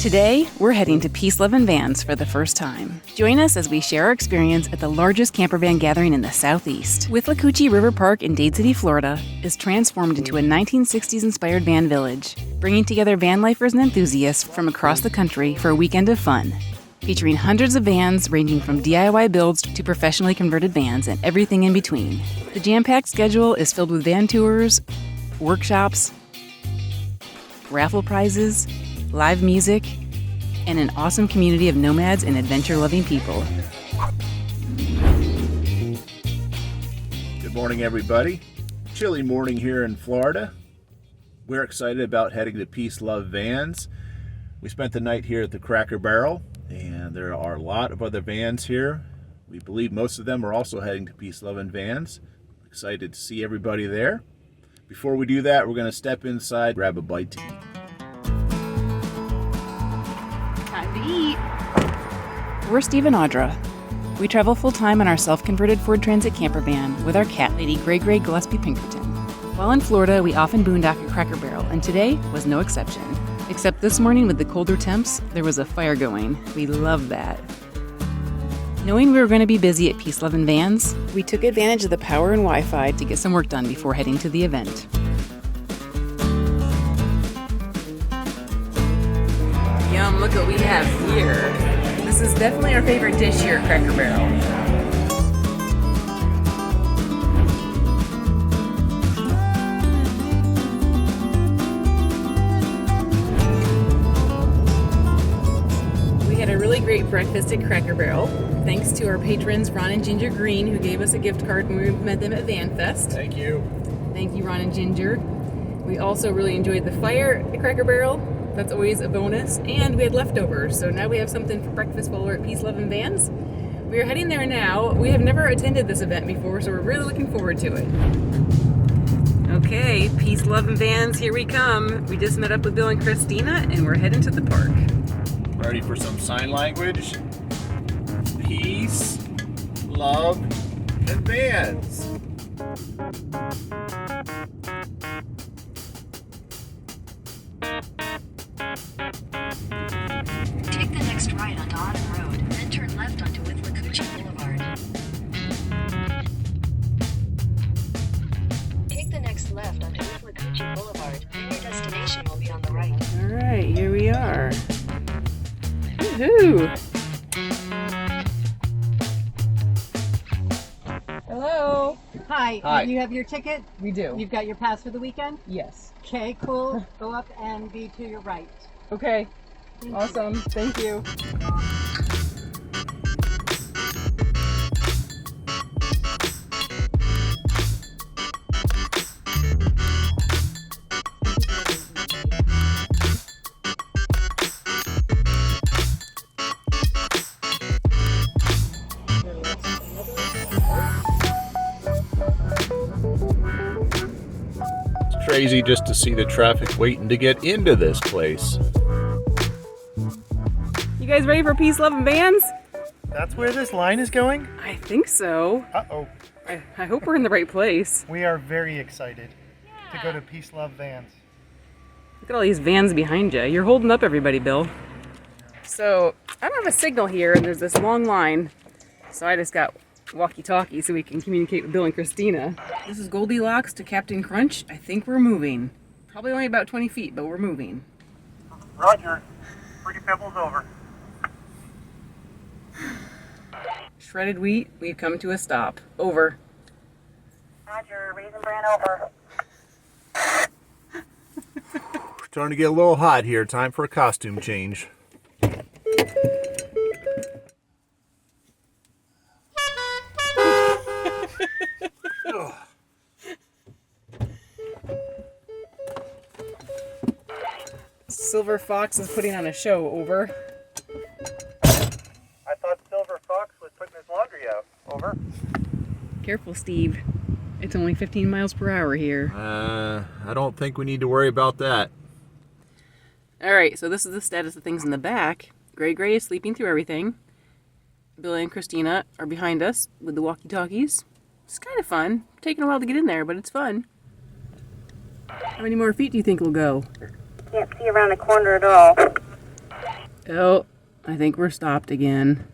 Today, we're heading to Peace, Love, and Vans for the first time. Join us as we share our experience at the largest camper van gathering in the Southeast. Withlacoochee River Park in Dade City, Florida, is transformed into a 1960s-inspired van village, bringing together van lifers and enthusiasts from across the country for a weekend of fun. Featuring hundreds of vans ranging from DIY builds to professionally converted vans and everything in between. The jam-packed schedule is filled with van tours, workshops, raffle prizes, live music, and an awesome community of nomads and adventure-loving people. Good morning, everybody. Chilly morning here in Florida. We're excited about heading to Peace, Love, Vans. We spent the night here at the Cracker Barrel, and there are a lot of other vans here. We believe most of them are also heading to Peace, Love, and Vans. Excited to see everybody there. Before we do that, we're going to step inside, grab a bite to eat. Time to eat. We're Steve and Audra. We travel full-time in our self-converted Ford Transit camper van with our cat lady, Gray Gillespie Pinkerton. While in Florida, we often boondock at Cracker Barrel, and today was no exception. Except this morning with the colder temps, there was a fire going. We love that. Knowing we were going to be busy at Peace, Love, and Vans, we took advantage of the power and Wi-Fi to get some work done before heading to the event. Yum, look what we have here. This is definitely our favorite dish here at Cracker Barrel. We had a really great breakfast at Cracker Barrel, thanks to our patrons Ron and Ginger Green, who gave us a gift card when we met them at VanFest. Thank you. Thank you, Ron and Ginger. We also really enjoyed the fire at Cracker Barrel. That's always a bonus. And we had leftovers, so now we have something for breakfast while we're at Peace, Love, and Vans. We are heading there now. We have never attended this event before, so we're really looking forward to it. Okay, Peace, Love, and Vans, here we come. We just met up with Bill and Christina, and we're heading to the park. Ready for some sign language? Peace, love, and vans. Take the next right onto Autumn Road, then turn left onto Withlacoochee Boulevard. Take the next left onto Withlacoochee Boulevard, then your destination will be on the right. All right, here we are. Woohoo! Hello. Hi. Hi. You have your ticket? We do. You've got your pass for the weekend? Yes. Okay, cool. Go up and be to your right. Okay. Awesome. Thank you. It's crazy just to see the traffic waiting to get into this place. You guys ready for Peace, Love, and Vans? That's where this line is going? I think so. Uh-oh. I hope we're in the right place. We are very excited to go to Peace, Love, Vans. Look at all these vans behind you. You're holding up everybody, Bill. So, I don't have a signal here, and there's this long line. So I just got walkie-talkie so we can communicate with Bill and Christina. This is Goldilocks to Captain Crunch. I think we're moving. Probably only about 20 feet, but we're moving. Roger. Pretty Pebbles over. Shredded wheat, we've come to a stop. Over. Roger, Raisin Bran over. Starting to get a little hot here. Time for a costume change. Silver Fox is putting on a show. Over. I thought Silver Fox was putting his laundry out. Over. Careful, Steve. It's only 15 miles per hour here. I don't think we need to worry about that. Alright, so this is the status of things in the back. Gray is sleeping through everything. Billy and Christina are behind us with the walkie-talkies. It's kind of fun. Taking a while to get in there, but it's fun. How many more feet do you think will go? Can't see around the corner at all. Oh, I think we're stopped again.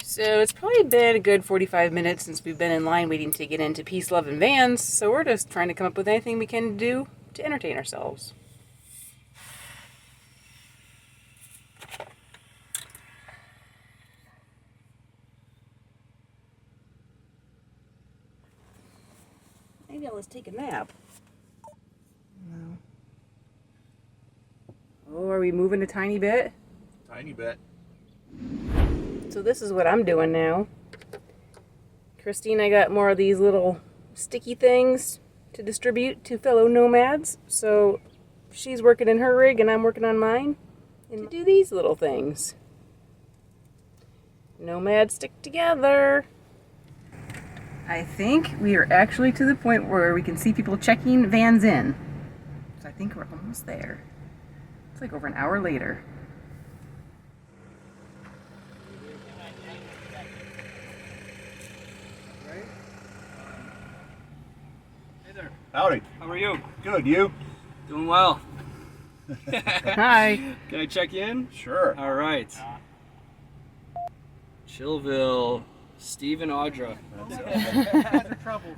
So it's probably been a good 45 minutes since we've been in line waiting to get into Peace, Love, and Vans, so we're just trying to come up with anything we can do to entertain ourselves. Maybe let's take a nap. No. Oh, are we moving a tiny bit? Tiny bit. So this is what I'm doing now. Christine, I got more of these little sticky things to distribute to fellow nomads. So she's working in her rig and I'm working on mine. And to do these little things. Nomads stick together. I think we are actually to the point where we can see people checking vans in. So I think we're almost there. It's like over an hour later. Howdy. How are you? Good, you? Doing well. Hi. Can I check you in? Sure. All right. Chillville, Steve and Audra.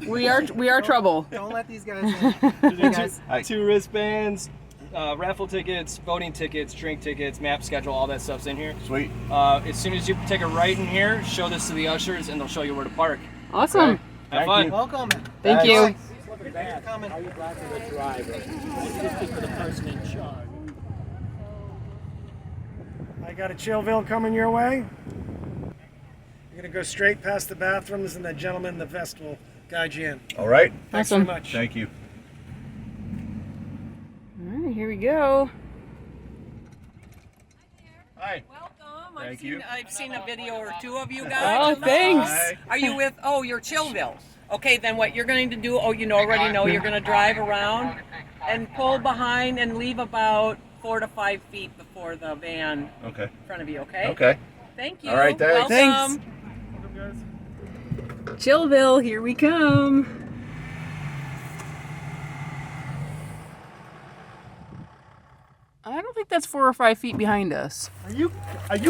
We are trouble. Don't let these guys in. Hi. 2 wristbands, raffle tickets, voting tickets, drink tickets, map schedule, all that stuff's in here. Sweet. As soon as you take a right in here, show this to the ushers and they'll show you where to park. Awesome. Have Thank fun. you. Welcome. Thank you. Are you glad for the driver? For the person in charge. I got a Chillville coming your way. You're gonna go straight past the bathrooms, and the gentleman in the vest will guide you in. All right. Thanks Awesome. so much. Thank you. All right, here we go. Hi. Welcome. Thank you. I've seen a video or two of you guys. Oh, thanks. Hi. Are you with? Oh, you're Chillville. Okay, then what you're going to do? Oh, you already know. You're going to drive around and pull behind and leave about 4 to 5 feet before the van Okay. in front of you. Okay. Okay. Thank you. All right, thanks. Welcome. Chillville, here we come. I don't think that's 4 or 5 feet behind us. Are you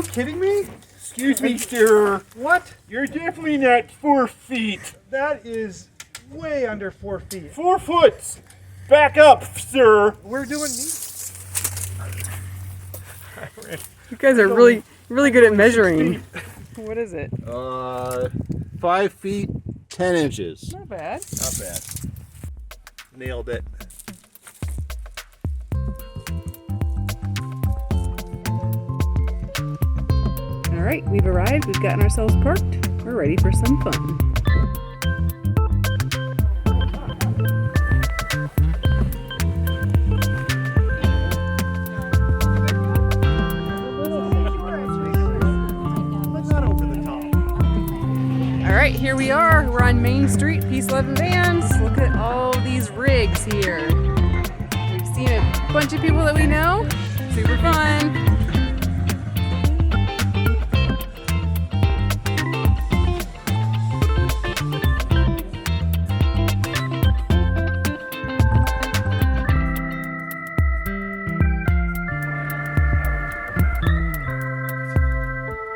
kidding me? Excuse me, sir. What? You're definitely not 4 feet. That is way under 4 feet. 4 foot. Back up, sir. We're doing You guys are really good at measuring. What is it? 5 feet 10 inches. Not bad. Not bad. Nailed it. All right, we've arrived. We've gotten ourselves parked. We're ready for some fun. All right, here we are. We're on Main Street, Peace, Love, and Vans. Look at all these rigs here. We've seen a bunch of people that we know. Super fun.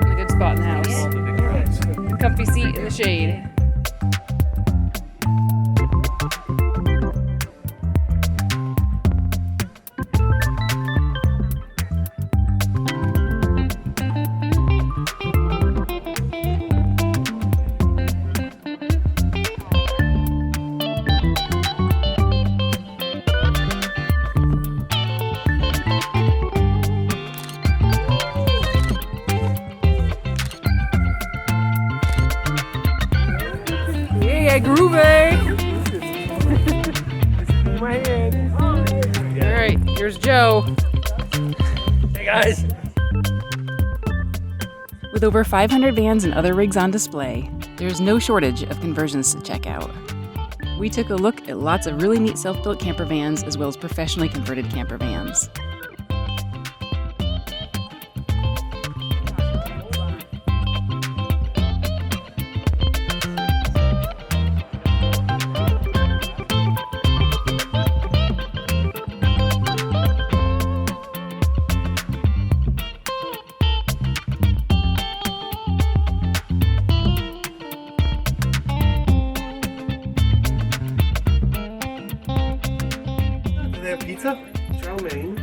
A good spot in the house. Comfy seat in the shade. Yeah, groovy. my hand. All right, here's Joe. Hey guys. With over 500 vans and other rigs on display, there's no shortage of conversions to check out. We took a look at lots of really neat self-built camper vans as well as professionally converted camper vans. chow mein,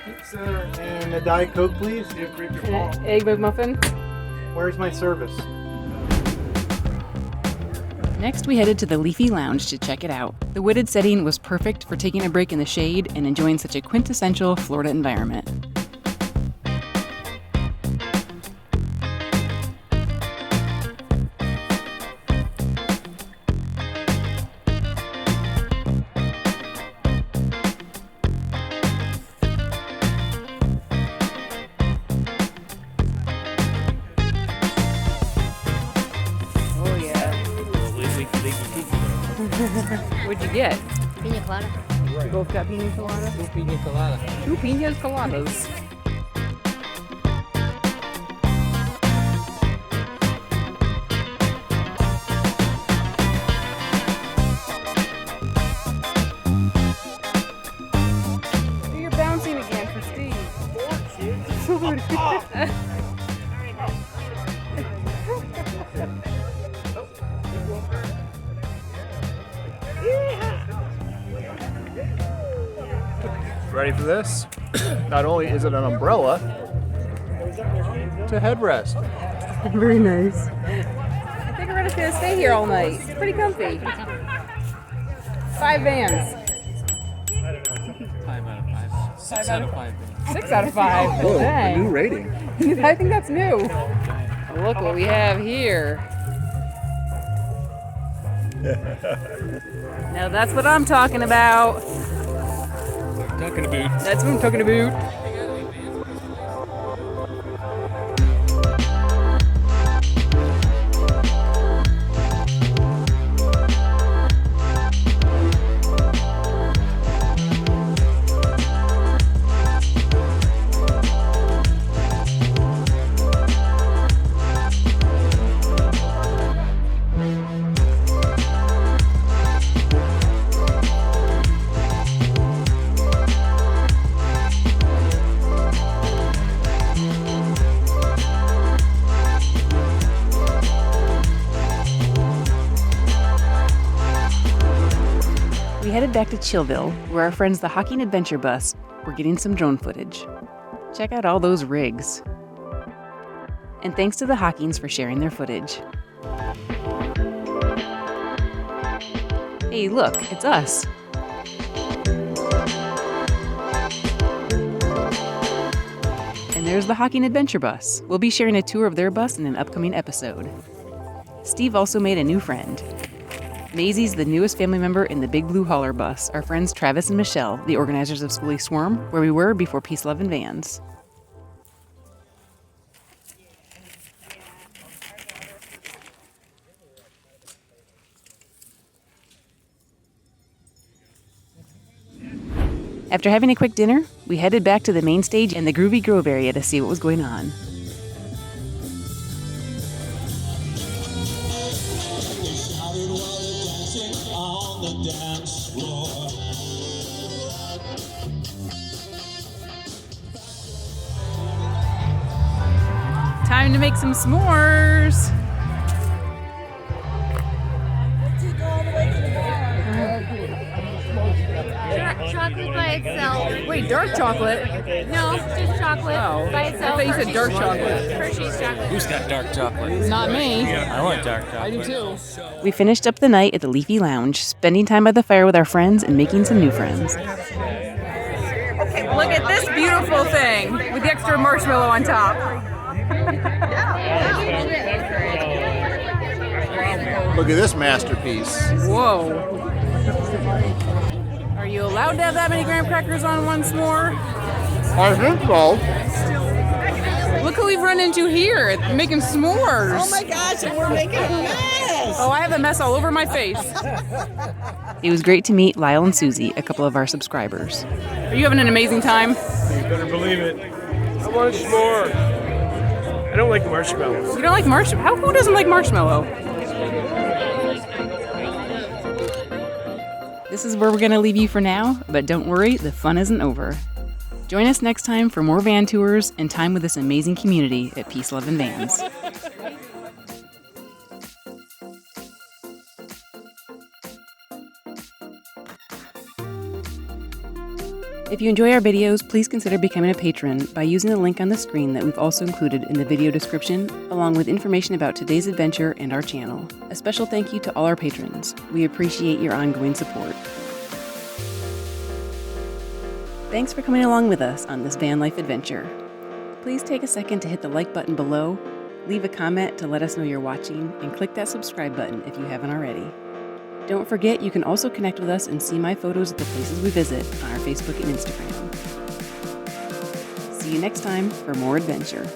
pizza, and a Diet Coke, please. You grip your palm. Egg McMuffin. Where's my service? Next, we headed to the Leafy Lounge to check it out. The wooded setting was perfect for taking a break in the shade and enjoying such a quintessential Florida environment. What'd you get? Pina colada. You both got pina colada? Two pina colada. 2 pina coladas. You're bouncing again for Steve. Ready for this? Not only is it an umbrella, it's a headrest. Very nice. I think we're just gonna stay here all night. It's pretty comfy. 5 vans. 5 out of 5. 6 out of 5. 6 out of 5. Whoa, Dang. a new rating. I think that's new. Look what we have here. Now that's what I'm talking about. Talking about. That's what I'm talking about. We headed back to Chillville, where our friends the Hocking Adventure Bus were getting some drone footage. Check out all those rigs. And thanks to the Hockings for sharing their footage. Hey, look, it's us. And there's the Hocking Adventure Bus. We'll be sharing a tour of their bus in an upcoming episode. Steve also made a new friend. Maisie's the newest family member in the Big Blue Hauler bus, our friends Travis and Michelle, the organizers of Schoolie Swarm, where we were before Peace, Love, and Vans. After having a quick dinner, we headed back to the main stage and the Groovy Grove area to see what was going on. Time to make some s'mores. Chocolate by itself. Wait, dark chocolate? No, just chocolate Oh, by I itself. thought you said dark chocolate. Hershey's chocolate. Who's got dark chocolate? Not me. I want dark chocolate. I do too. We finished up the night at the Leafy Lounge, spending time by the fire with our friends and making some new friends. Look at this beautiful thing with the extra marshmallow on top. Look at this masterpiece. Whoa. Are you allowed to have that many graham crackers on one s'more? I think so. Look who we've run into here, making s'mores. Oh my gosh, and we're making a mess. Oh, I have a mess all over my face. It was great to meet Lyle and Susie, a couple of our subscribers. Are you having an amazing time? You better believe it. I want s'more. I don't like marshmallows. You don't like marshmallow? Who doesn't like marshmallow? This is where we're going to leave you for now, but don't worry, the fun isn't over. Join us next time for more van tours and time with this amazing community at Peace, Love, and Vans. If you enjoy our videos, please consider becoming a patron by using the link on the screen that we've also included in the video description, along with information about today's adventure and our channel. A special thank you to all our patrons. We appreciate your ongoing support. Thanks for coming along with us on this van life adventure. Please take a second to hit the like button below, leave a comment to let us know you're watching, and click that subscribe button if you haven't already. Don't forget, you can also connect with us and see my photos of the places we visit on our Facebook and Instagram. See you next time for more adventure.